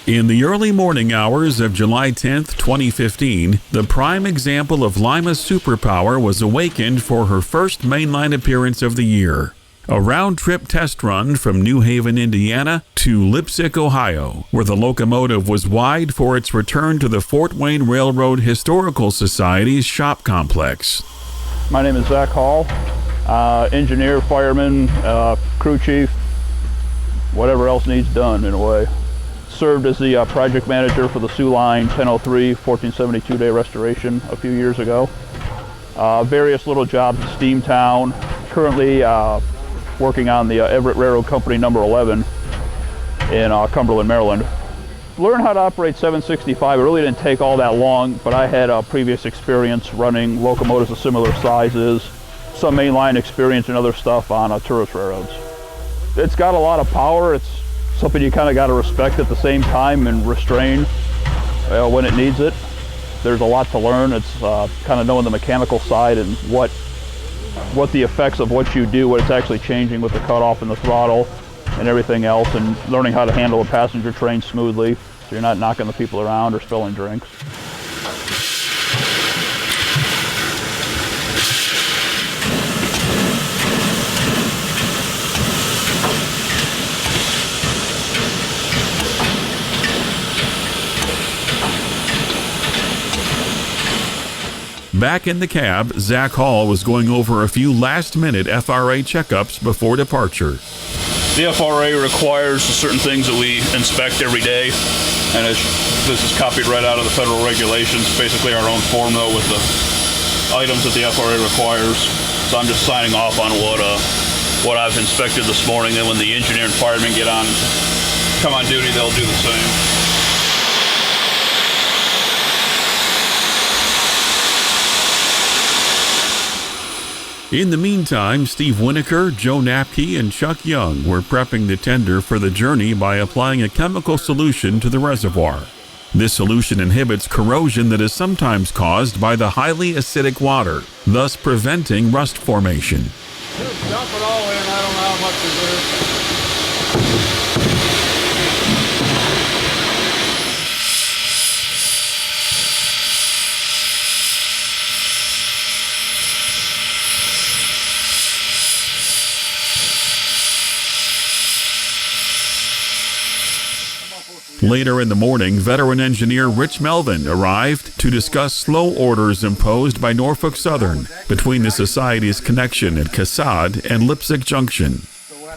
In the early morning hours of July 10, 2015, the prime example of Lima's superpower was awakened for her first mainline appearance of the year. A round-trip test run from New Haven, Indiana to Leipsic, Ohio, where the locomotive was wide for its return to the Fort Wayne Railroad Historical Society's shop complex. My name is Zach Hall, engineer, fireman, crew chief, whatever else needs done in a way. Served as the project manager for the Sioux Line 1003 1472 day restoration a few years ago. Various little jobs at Steamtown. Currently working on the Everett Railroad Company number 11 in Cumberland, Maryland. Learned how to operate 765. It really didn't take all that long, but I had previous experience running locomotives of similar sizes, some mainline experience and other stuff on tourist railroads. It's got a lot of power. It's something you kind of got to respect at the same time and restrain when it needs it. There's a lot to learn. It's kind of knowing the mechanical side and what the effects of what you do, what it's actually changing with the cutoff and the throttle and everything else, and learning how to handle a passenger train smoothly so you're not knocking the people around or spilling drinks. Back in the cab, Zach Hall was going over a few last-minute FRA checkups before departure. The FRA requires certain things that we inspect every day, and this is copied right out of the federal regulations, basically our own form though with the items that the FRA requires. So I'm just signing off on what I've inspected this morning, and when the engineer and firemen come on duty, they'll do the same. In the meantime, Steve Winokur, Joe Napke, and Chuck Young were prepping the tender for the journey by applying a chemical solution to the reservoir. This solution inhibits corrosion that is sometimes caused by the highly acidic water, thus preventing rust formation. Just dump it all in. I don't know how much is there. Later in the morning, veteran engineer Rich Melvin arrived to discuss slow orders imposed by Norfolk Southern between the Society's connection at Cassad and Leipsic Junction.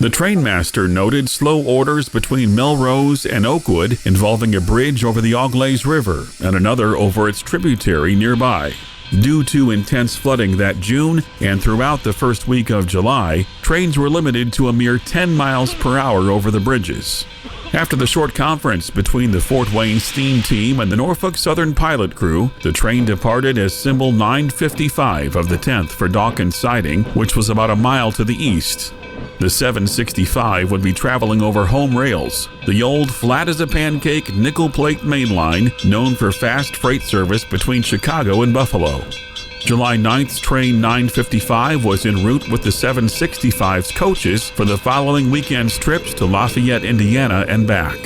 The trainmaster noted slow orders between Melrose and Oakwood involving a bridge over the Auglaize River and another over its tributary nearby. Due to intense flooding that June and throughout the first week of July, trains were limited to a mere 10 miles per hour over the bridges. After the short conference between the Fort Wayne steam team and the Norfolk Southern pilot crew, the train departed as symbol 955 of the 10th for Dawkins Siding, which was about a mile to the east. The 765 would be traveling over home rails, the old flat-as-a-pancake nickel-plate main line known for fast freight service between Chicago and Buffalo. July 9th's train 955 was en route with the 765's coaches for the following weekend's trips to Lafayette, Indiana and back.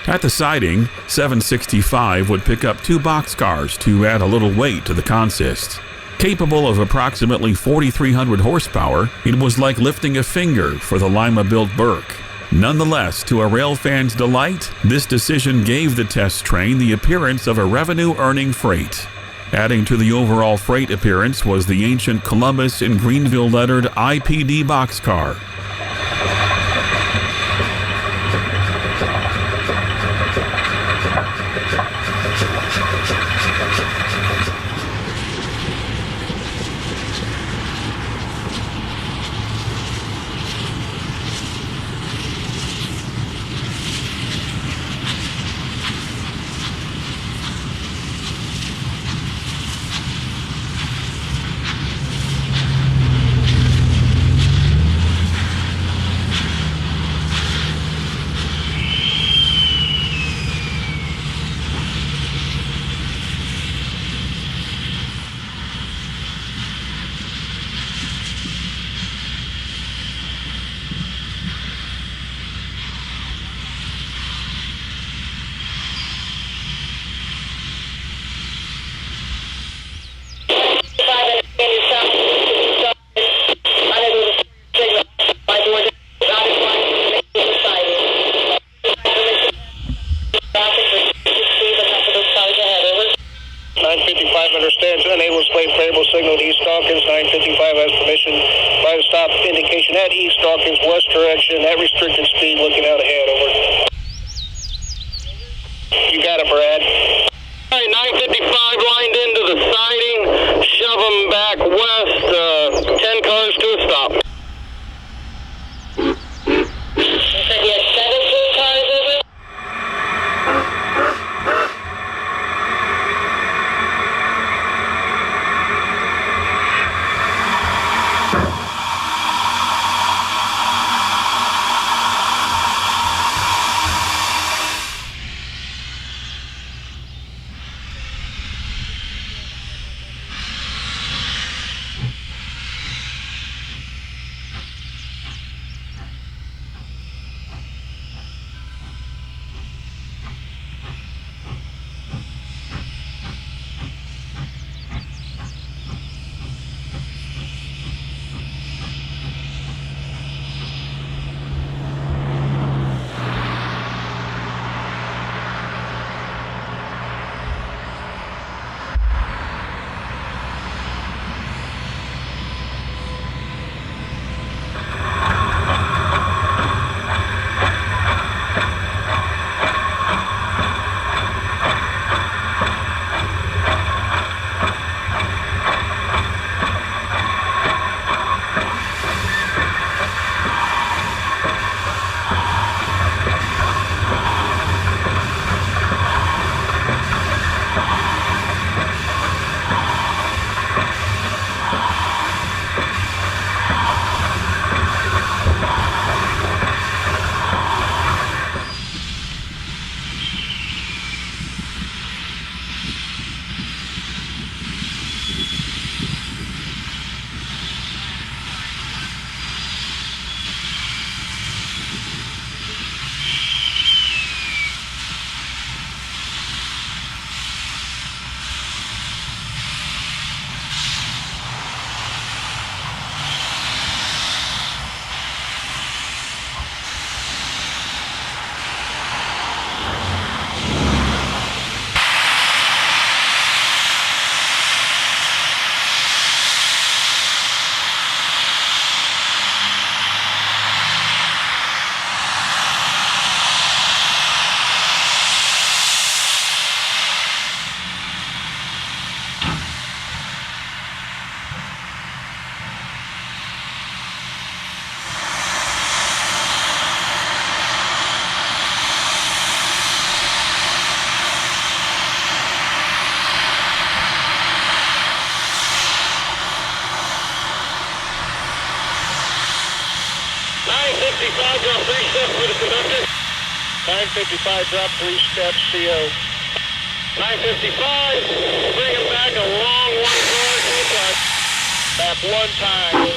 At the siding, 765 would pick up 2 boxcars to add a little weight to the consist. Capable of approximately 4,300 horsepower, it was like lifting a finger for the Lima-built Berk. Nonetheless, to a railfan's delight, this decision gave the test train the appearance of a revenue-earning freight. Adding to the overall freight appearance was the ancient Columbus and Greenville-lettered IPD boxcar. Understands unable to display favorable signal to East Dawkins. 955 has permission by the stop indication at East Dawkins, west direction, at restricted speed, looking out ahead. Over. You got it, Brad. All right, 955 lined into the siding. Shove them back west, 10 cars to a stop. You said you had 17 cars over? Drop 3 steps for the conductor. 955, drop 3 steps, CO. 955, bring him back a long 1 car to the front. Back 1 time.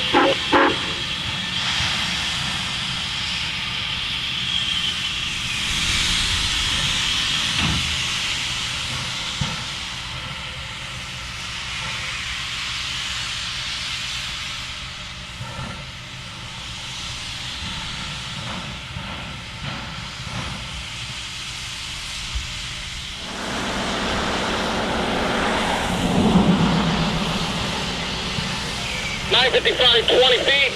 955, 20 feet.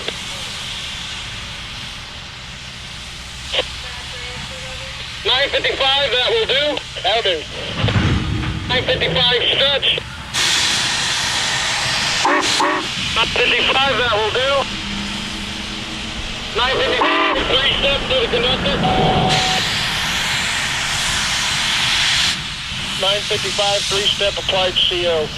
.955, that will do. That'll do. 955, stretch. 955, that will do. 955, 3 steps to the conductor. 955, 3-step applied CO.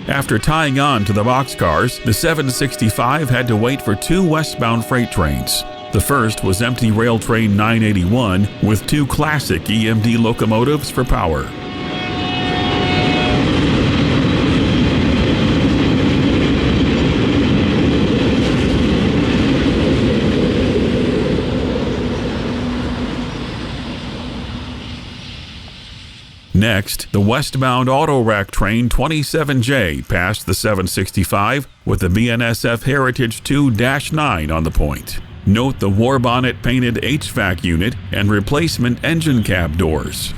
After tying on to the boxcars, the 765 had to wait for 2 westbound freight trains. The first was empty rail train 981 with 2 classic EMD locomotives for power. Next, the westbound auto rack train 27J passed the 765 with the BNSF Heritage 2-9 on the point. Note the war bonnet painted HVAC unit and replacement engine cab doors.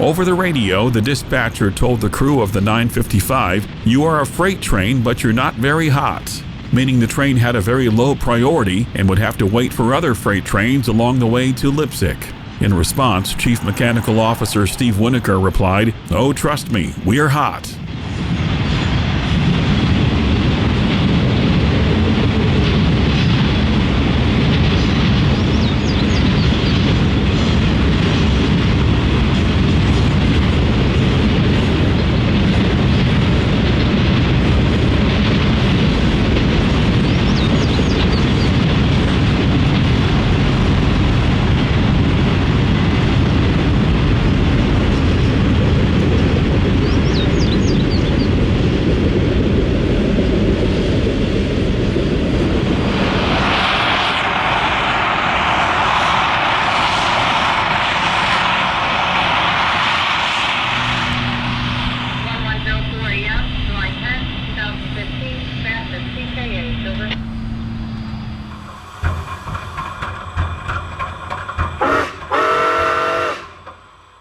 Over the radio, the dispatcher told the crew of the 955, "You are a freight train, but you're not very hot," meaning the train had a very low priority and would have to wait for other freight trains along the way to Leipsic. In response, Chief Mechanical Officer Steve Winokur replied, "Oh, trust me, we are hot."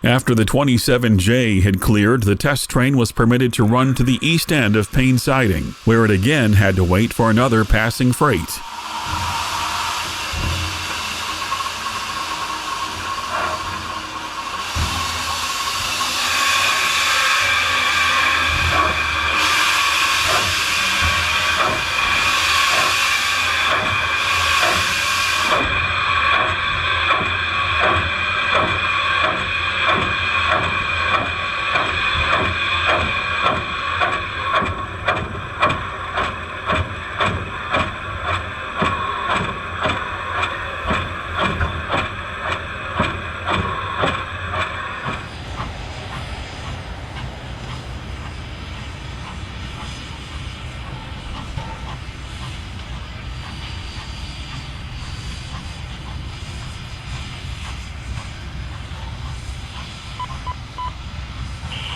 After the 27J had cleared, the test train was permitted to run to the east end of Payne Siding, where it again had to wait for another passing freight.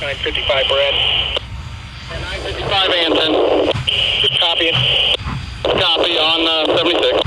.955, Brad. 955, Anton. Copying. Copy on 76.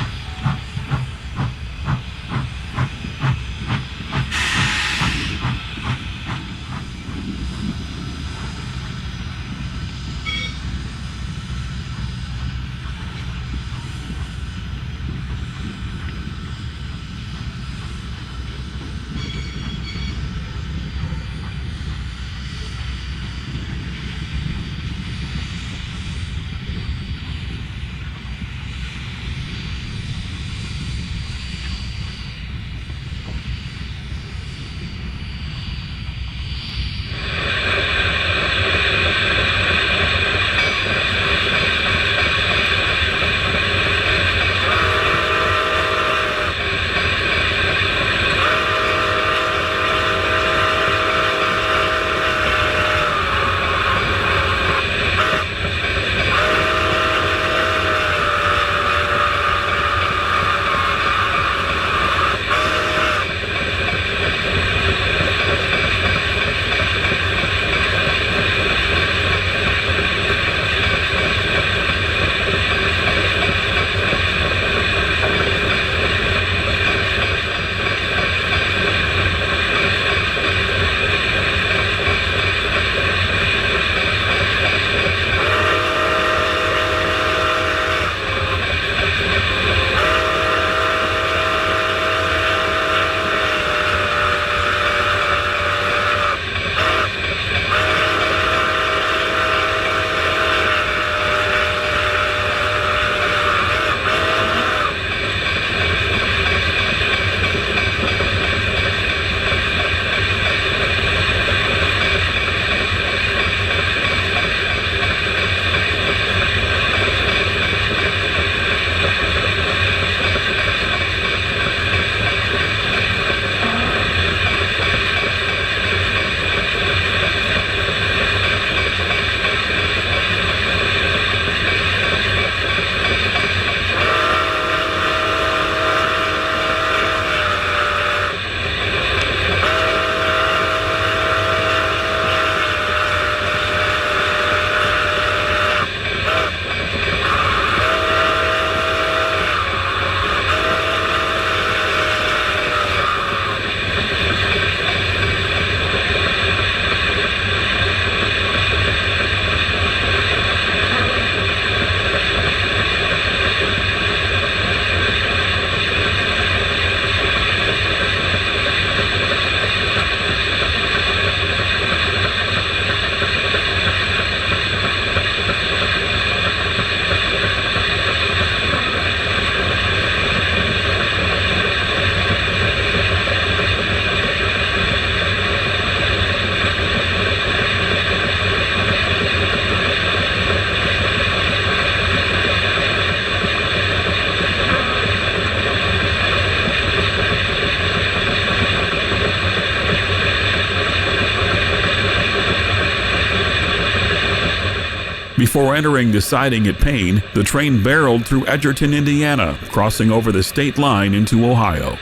Before entering the siding at Payne, the train barreled through Edgerton, Indiana, crossing over the state line into Ohio.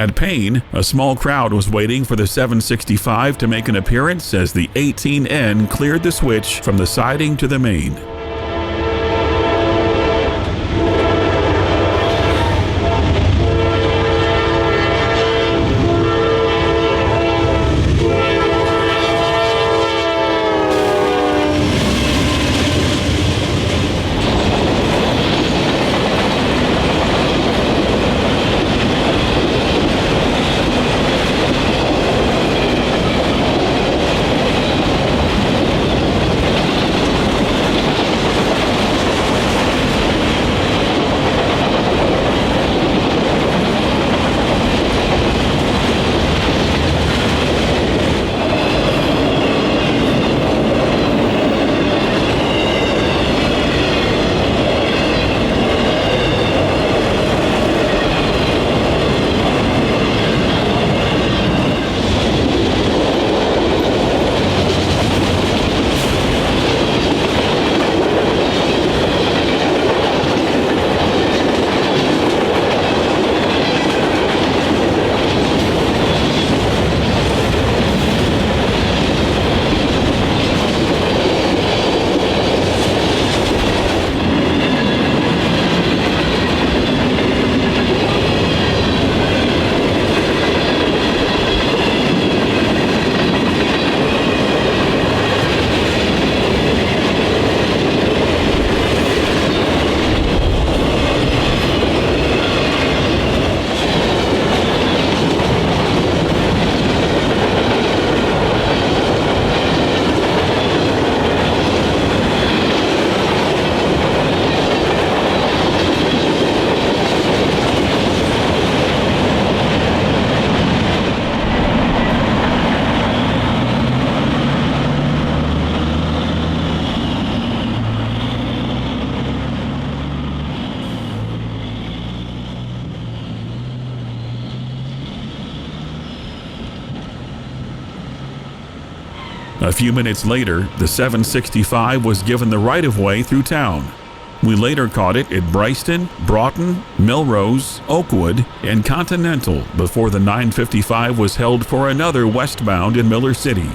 At Payne, a small crowd was waiting for the 765 to make an appearance as the 18N cleared the switch from the siding to the main. A few minutes later, the 765 was given the right-of-way through town. We later caught it at Bryston, Broughton, Melrose, Oakwood, and Continental before the 955 was held for another westbound in Miller City.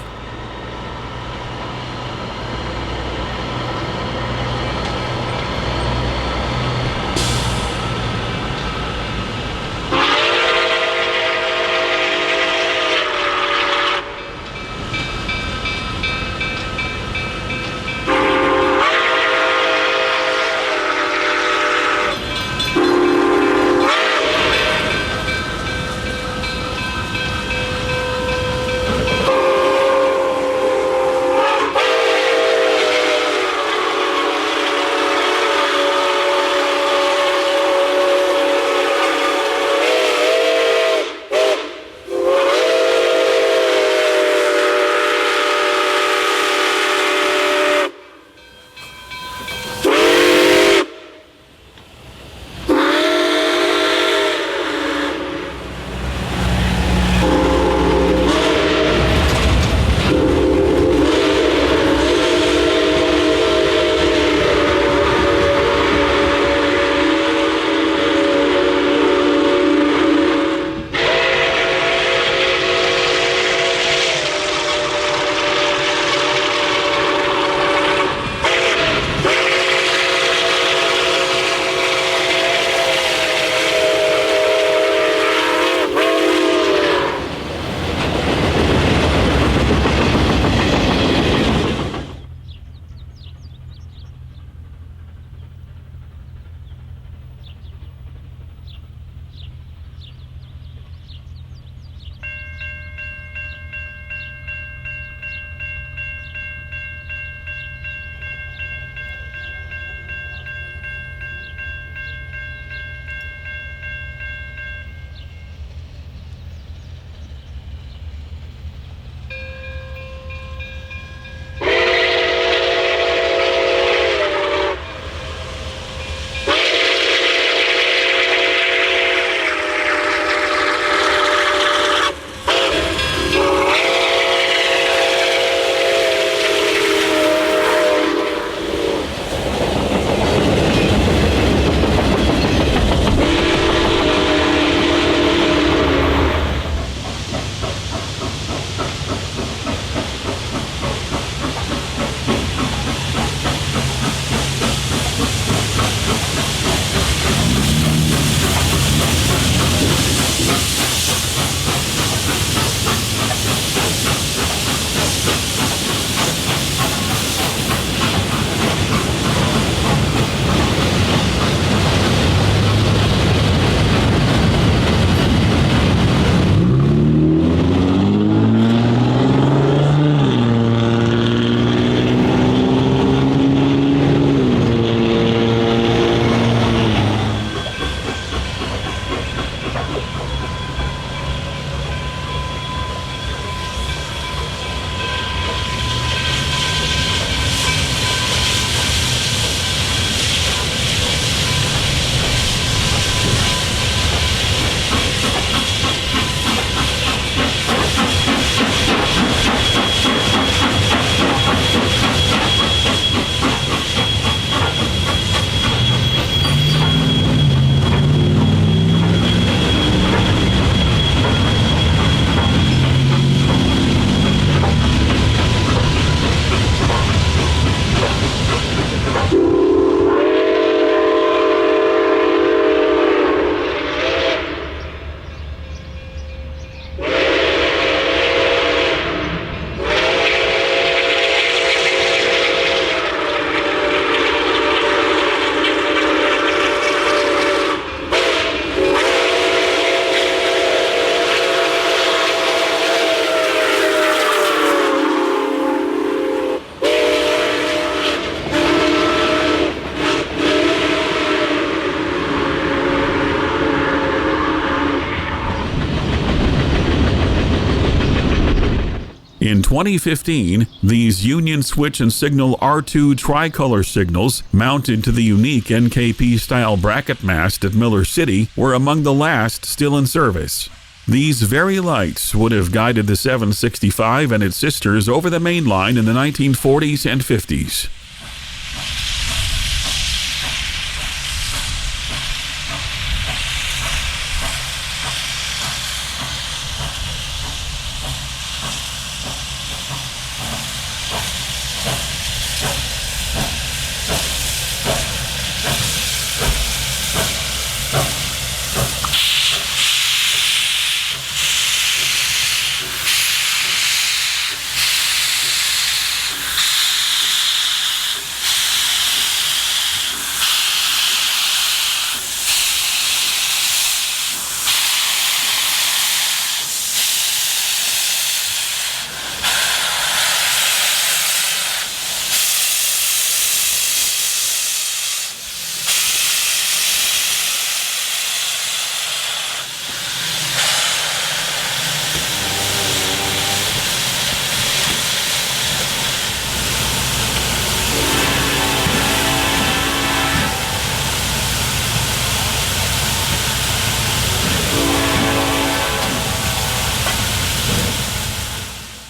2015, these Union Switch and Signal R2 tricolor signals, mounted to the unique NKP-style bracket mast at Miller City, were among the last still in service. These very lights would have guided the 765 and its sisters over the main line in the 1940s and 50s.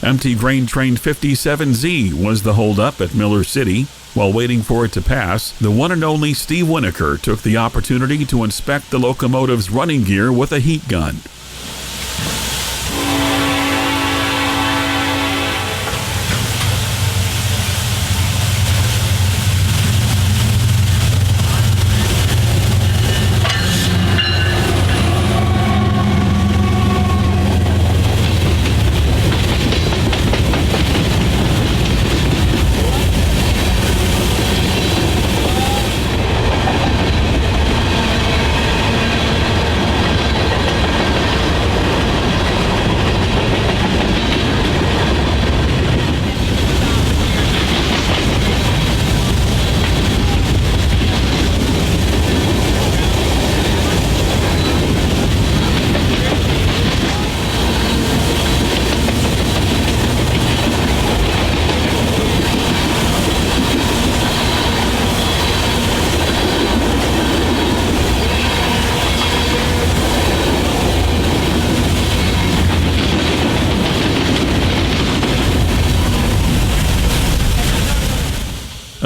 Empty grain train 57Z was the holdup at Miller City. While waiting for it to pass, the one and only Steve Winokur took the opportunity to inspect the locomotive's running gear with a heat gun.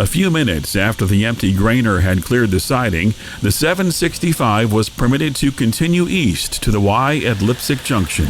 A few minutes after the empty grainer had cleared the siding, the 765 was permitted to continue east to the Y at Leipsic Junction.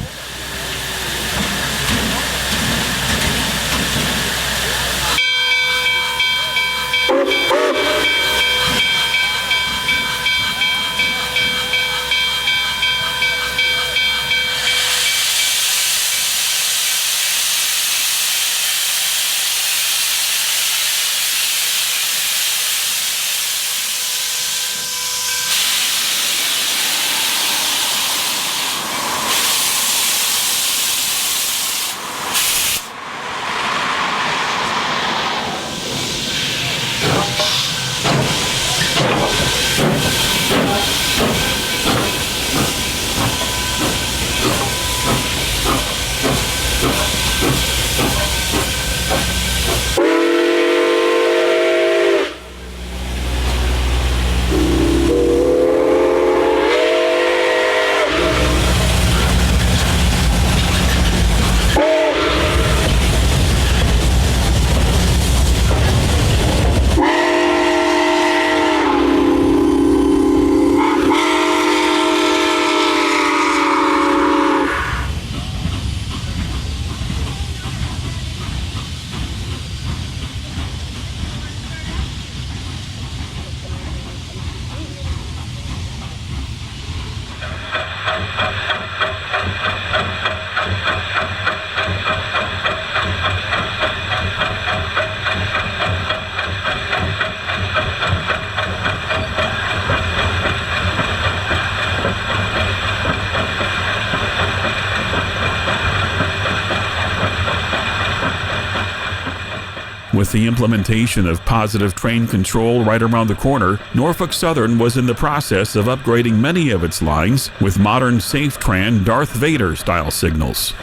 With the implementation of positive train control right around the corner, Norfolk Southern was in the process of upgrading many of its lines with modern SafeTran Darth Vader-style signals.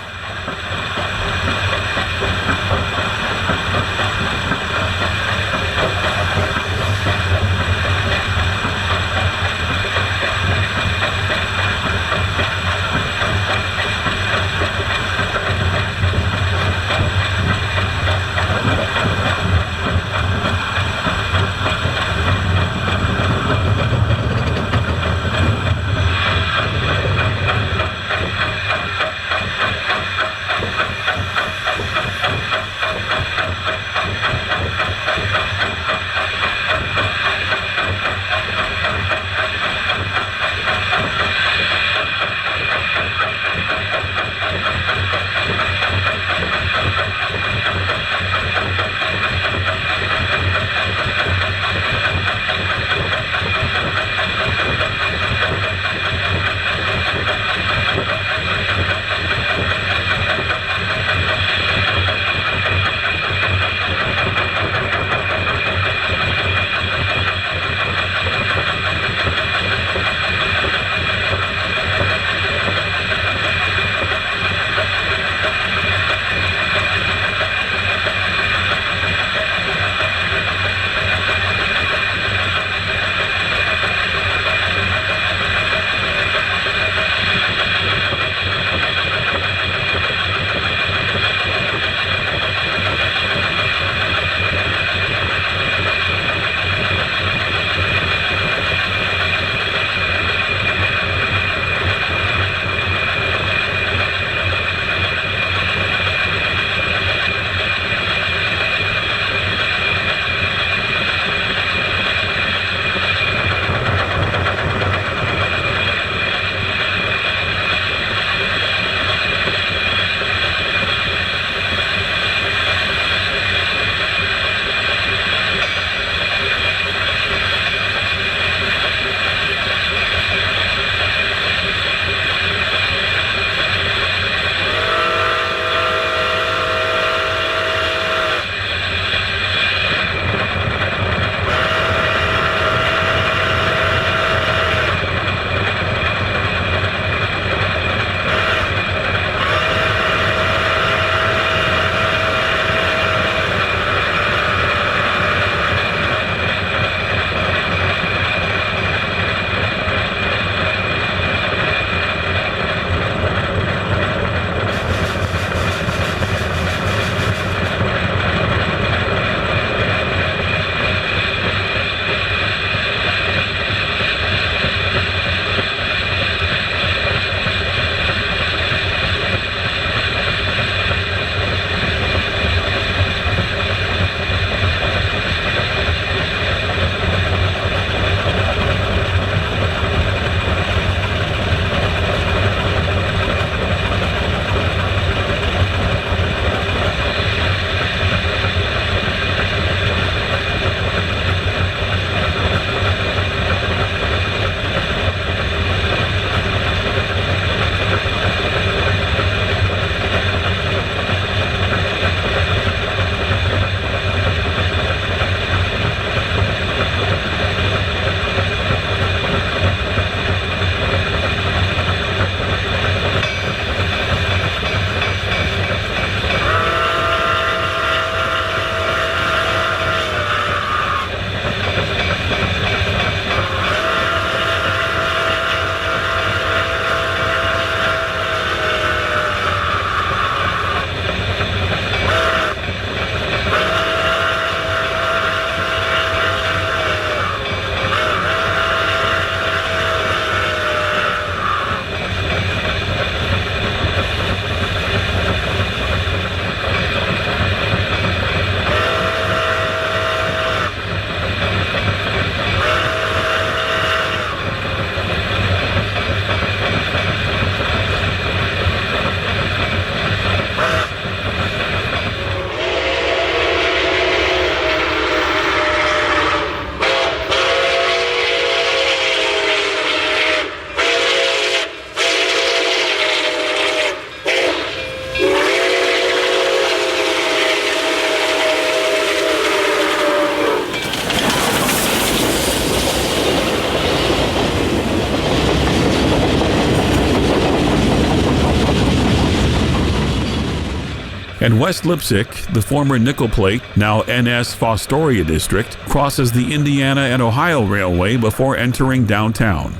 At West Leipsic, the former Nickel Plate, now NS Fostoria District, crosses the Indiana and Ohio Railway before entering downtown.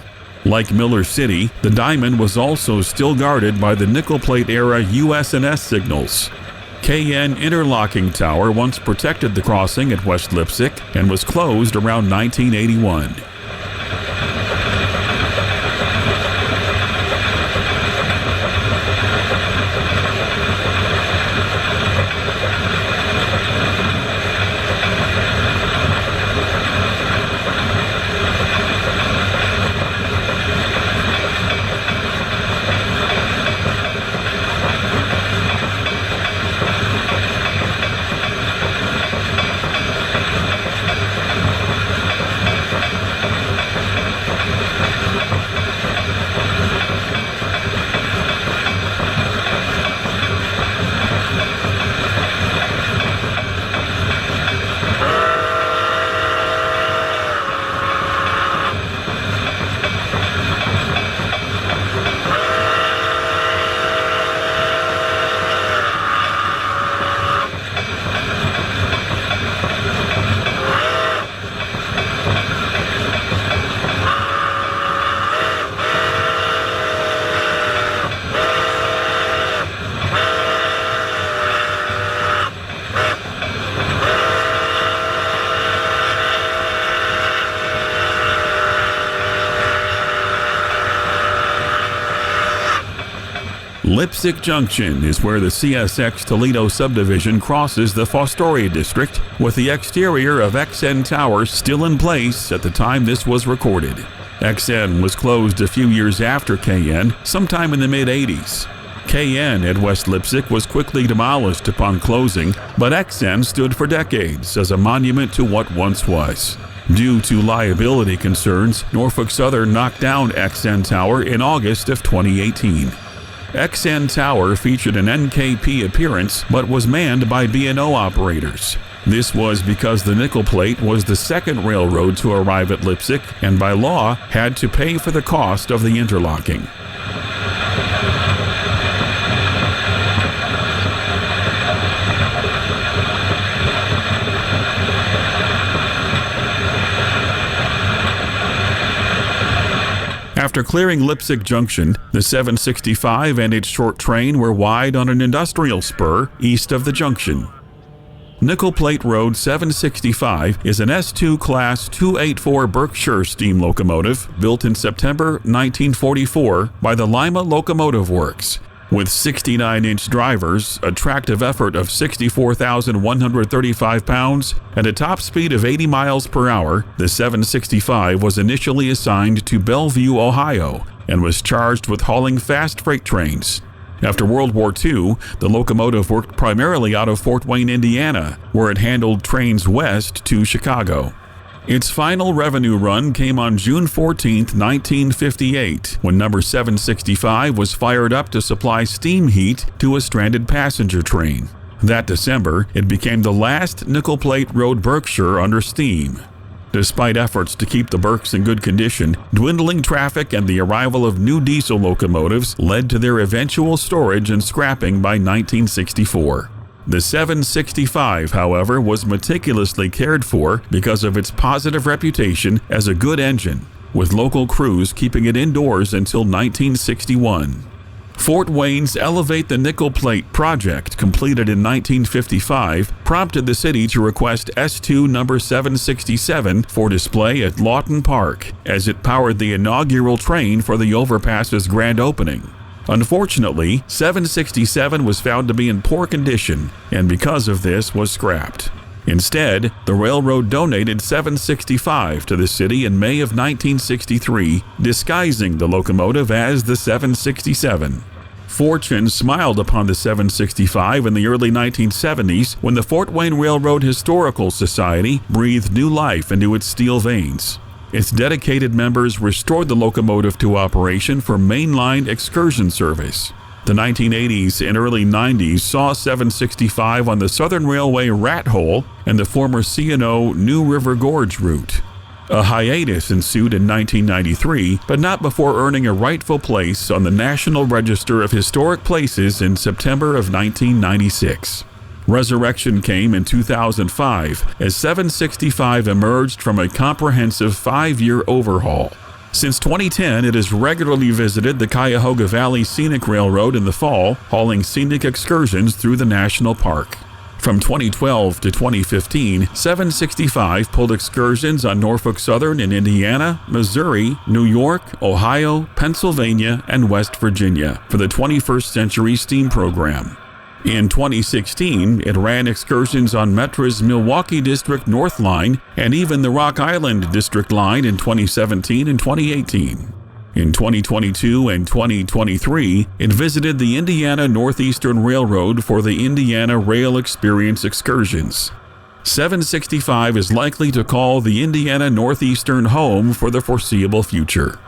Like Miller City, the diamond was also still guarded by the Nickel Plate era US&S signals. KN Interlocking Tower once protected the crossing at West Leipsic and was closed around 1981. Leipsic Junction is where the CSX Toledo subdivision crosses the Fostoria district, with the exterior of XN Tower still in place at the time this was recorded. XN was closed a few years after KN, sometime in the mid-80s. KN at West Leipsic was quickly demolished upon closing, but XN stood for decades as a monument to what once was. Due to liability concerns, Norfolk Southern knocked down XN Tower in August of 2018. XN Tower featured an NKP appearance but was manned by B&O operators. This was because the Nickel Plate was the second railroad to arrive at Leipsic and by law had to pay for the cost of the interlocking. After clearing Leipsic Junction, the 765 and its short train were wide on an industrial spur east of the junction. Nickel Plate Road 765 is an S2 Class 284 Berkshire steam locomotive built in September 1944 by the Lima Locomotive Works. With 69-inch drivers, a tractive effort of 64,135 pounds, and a top speed of 80 miles per hour, the 765 was initially assigned to Bellevue, Ohio, and was charged with hauling fast freight trains. After World War II, the locomotive worked primarily out of Fort Wayne, Indiana, where it handled trains west to Chicago. Its final revenue run came on June 14, 1958, when number 765 was fired up to supply steam heat to a stranded passenger train. That December, it became the last Nickel Plate Road Berkshire under steam. Despite efforts to keep the Berks in good condition, dwindling traffic and the arrival of new diesel locomotives led to their eventual storage and scrapping by 1964. The 765, however, was meticulously cared for because of its positive reputation as a good engine, with local crews keeping it indoors until 1961. Fort Wayne's Elevate the Nickel Plate project, completed in 1955, prompted the city to request S2 number 767 for display at Lawton Park, as it powered the inaugural train for the overpass's grand opening. Unfortunately, 767 was found to be in poor condition, and because of this was scrapped. Instead, the railroad donated 765 to the city in May of 1963, disguising the locomotive as the 767. Fortune smiled upon the 765 in the early 1970s when the Fort Wayne Railroad Historical Society breathed new life into its steel veins. Its dedicated members restored the locomotive to operation for mainline excursion service. The 1980s and early 90s saw 765 on the Southern Railway Rat Hole and the former C&O New River Gorge route. A hiatus ensued in 1993, but not before earning a rightful place on the National Register of Historic Places in September of 1996. Resurrection came in 2005 as 765 emerged from a comprehensive 5-year overhaul. Since 2010, it has regularly visited the Cuyahoga Valley Scenic Railroad in the fall, hauling scenic excursions through the national park. From 2012 to 2015, 765 pulled excursions on Norfolk Southern in Indiana, Missouri, New York, Ohio, Pennsylvania, and West Virginia for the 21st Century Steam program. In 2016, it ran excursions on Metra's Milwaukee District North Line and even the Rock Island District Line in 2017 and 2018. In 2022 and 2023, it visited the Indiana Northeastern Railroad for the Indiana Rail Experience excursions. 765 is likely to call the Indiana Northeastern home for the foreseeable future.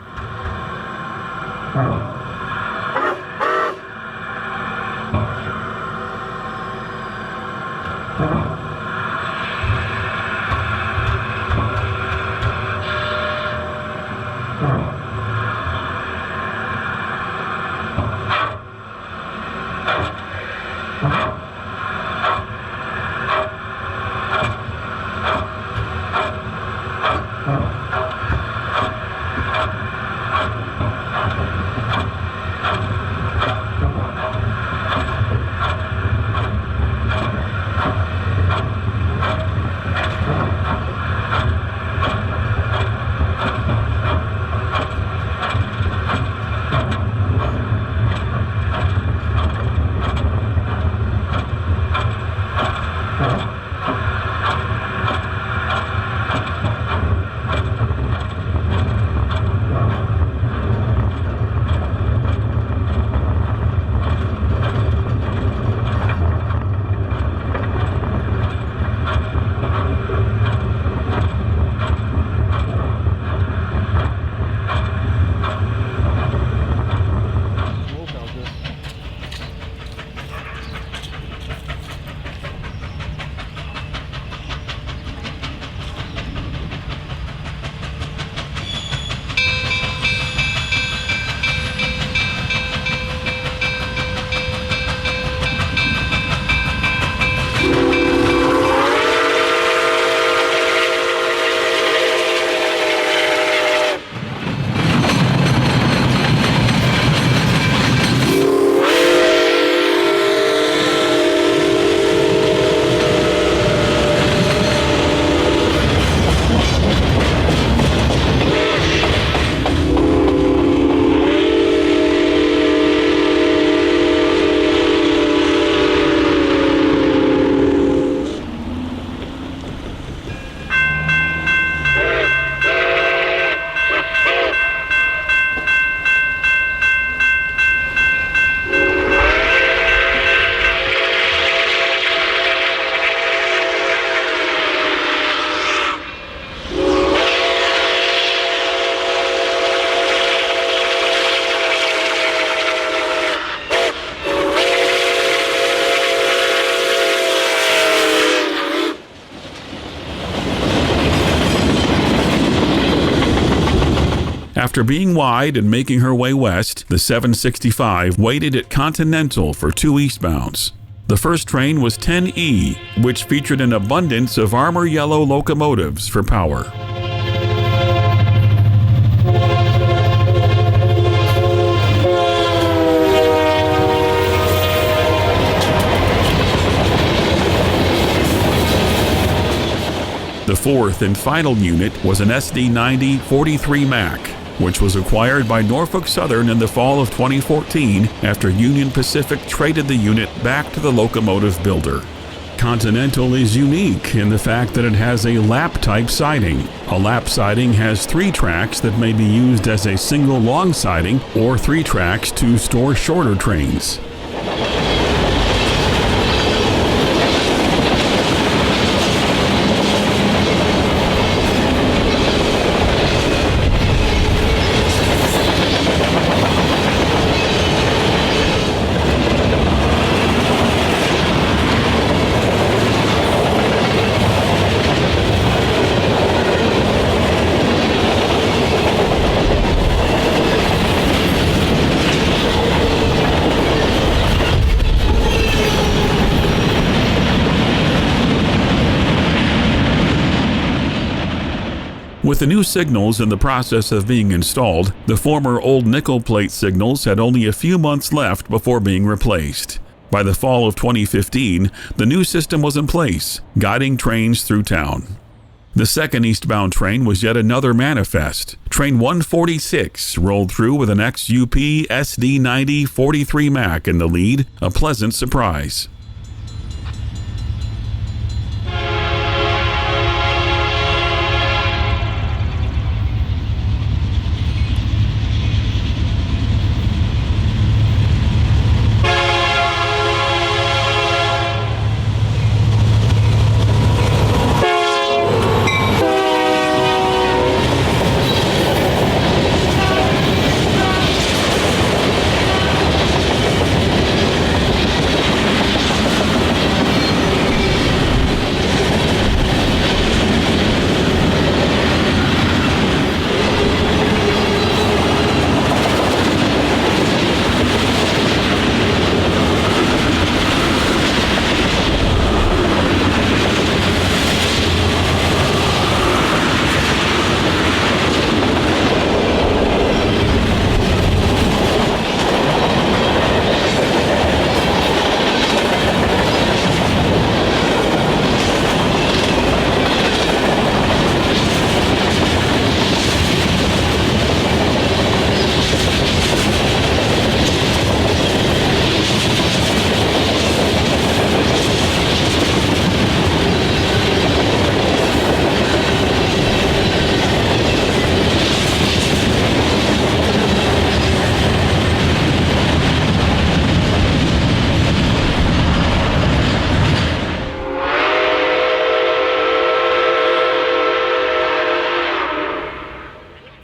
After being wide and making her way west, the 765 waited at Continental for 2 eastbounds. The first train was 10E, which featured an abundance of armor yellow locomotives for power. The fourth and final unit was an SD90 43 Mac, which was acquired by Norfolk Southern in the fall of 2014 after Union Pacific traded the unit back to the locomotive builder. Continental is unique in the fact that it has a lap-type siding. A lap siding has 3 tracks that may be used as a single long siding or 3 tracks to store shorter trains. With the new signals in the process of being installed, the former old nickel plate signals had only a few months left before being replaced. By the fall of 2015, the new system was in place, guiding trains through town. The second eastbound train was yet another manifest. Train 146 rolled through with an ex-UP SD90 43 Mac in the lead, a pleasant surprise.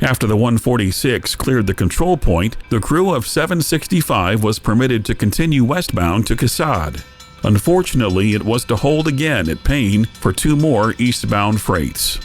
After the 146 cleared the control point, the crew of 765 was permitted to continue westbound to Casad. Unfortunately, it was to hold again at Payne for 2 more eastbound freights.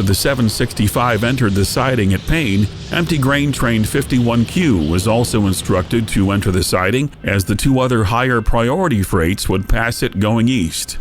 the 765 entered the siding at Payne, empty grain train 51Q was also instructed to enter the siding, as the two other higher priority freights would pass it going east.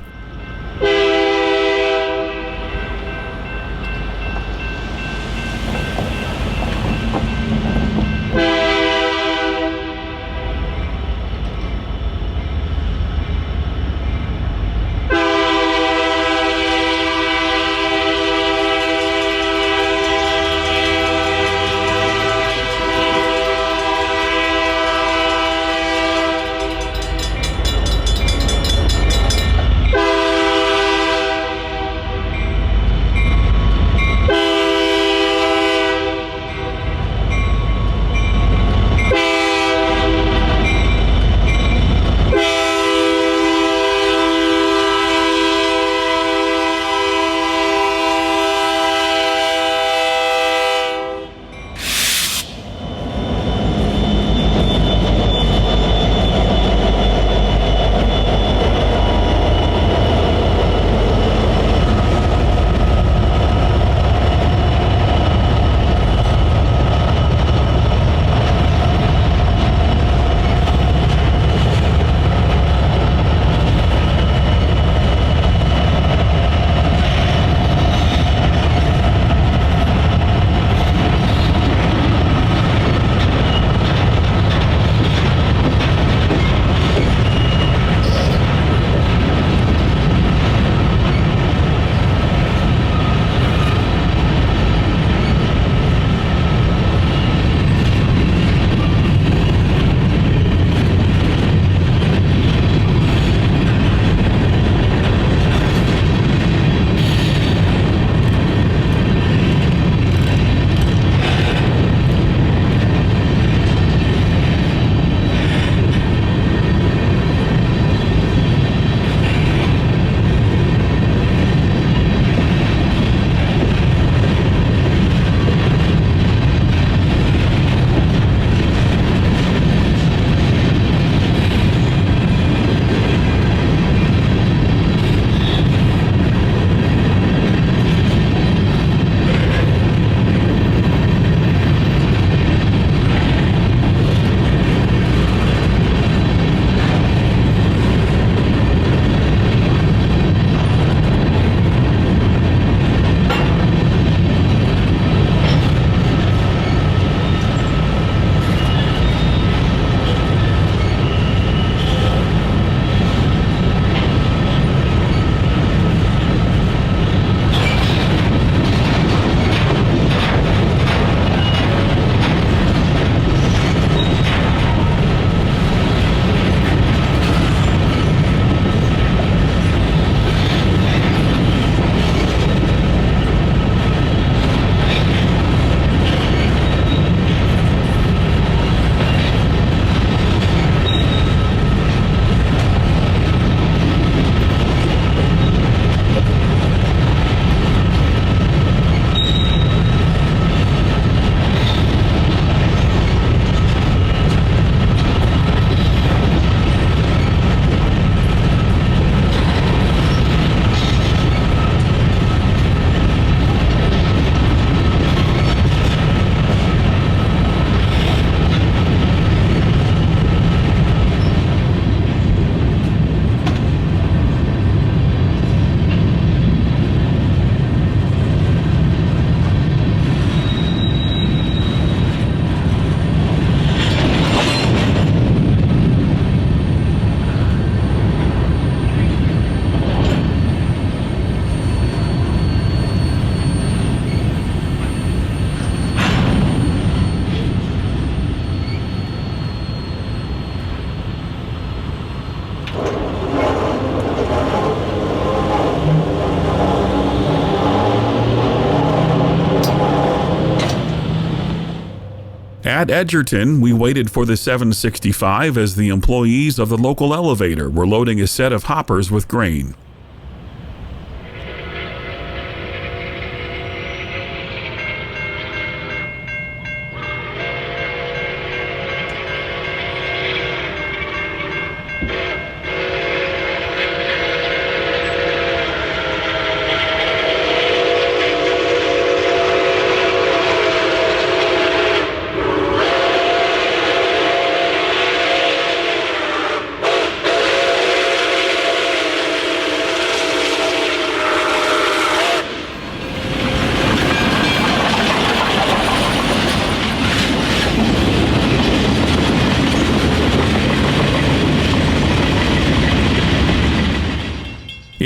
At Edgerton, we waited for the 765 as the employees of the local elevator were loading a set of hoppers with grain.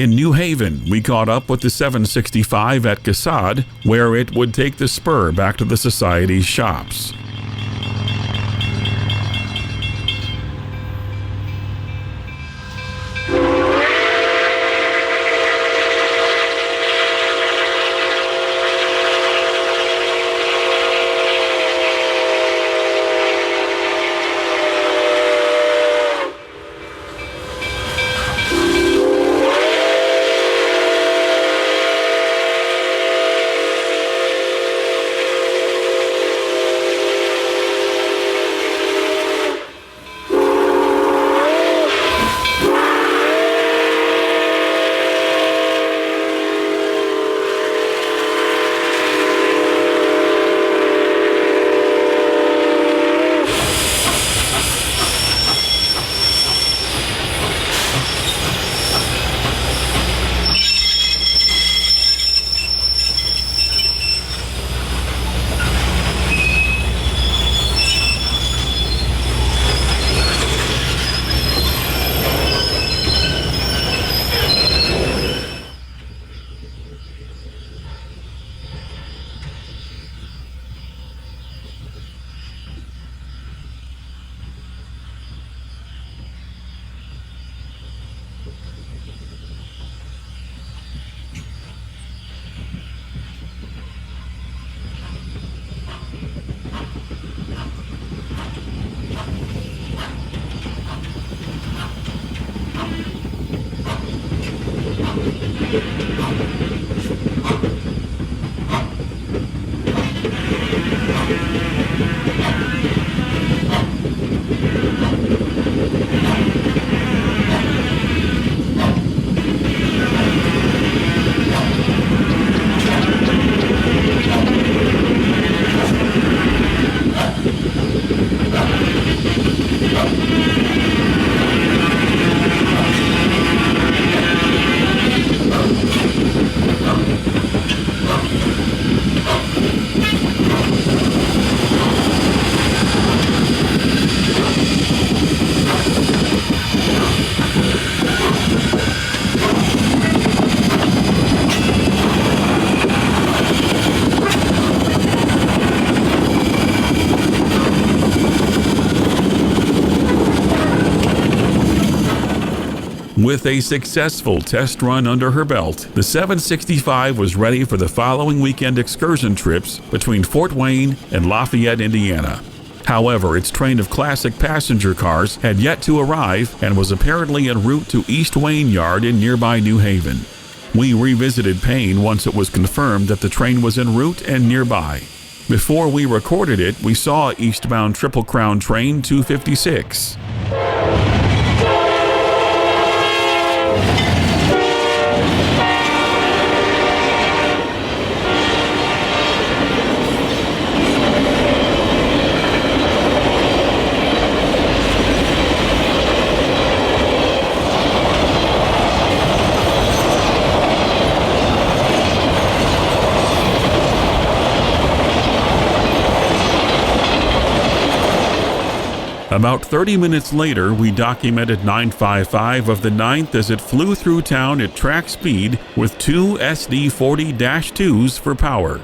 In New Haven, we caught up with the 765 at Casad, where it would take the spur back to the Society's shops. With a successful test run under her belt, the 765 was ready for the following weekend excursion trips between Fort Wayne and Lafayette, Indiana. However, its train of classic passenger cars had yet to arrive and was apparently en route to East Wayne Yard in nearby New Haven. We revisited Payne once it was confirmed that the train was en route and nearby. Before we recorded it, we saw eastbound Triple Crown Train 256. About 30 minutes later, we documented 955 of the 9th as it flew through town at track speed with two SD40-2s for power.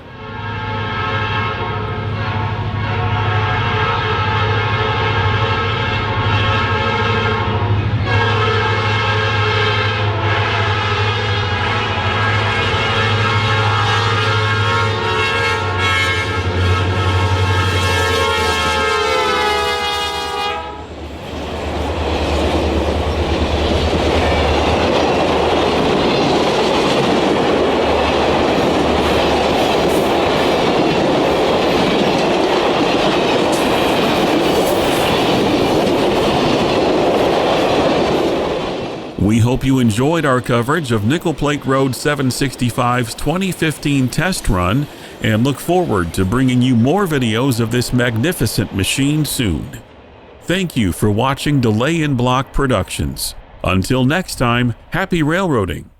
We hope you enjoyed our coverage of Nickel Plate Road 765's 2015 test run and look forward to bringing you more videos of this magnificent machine soon. Thank you for watching Delay in Block Productions. Until next time, happy railroading!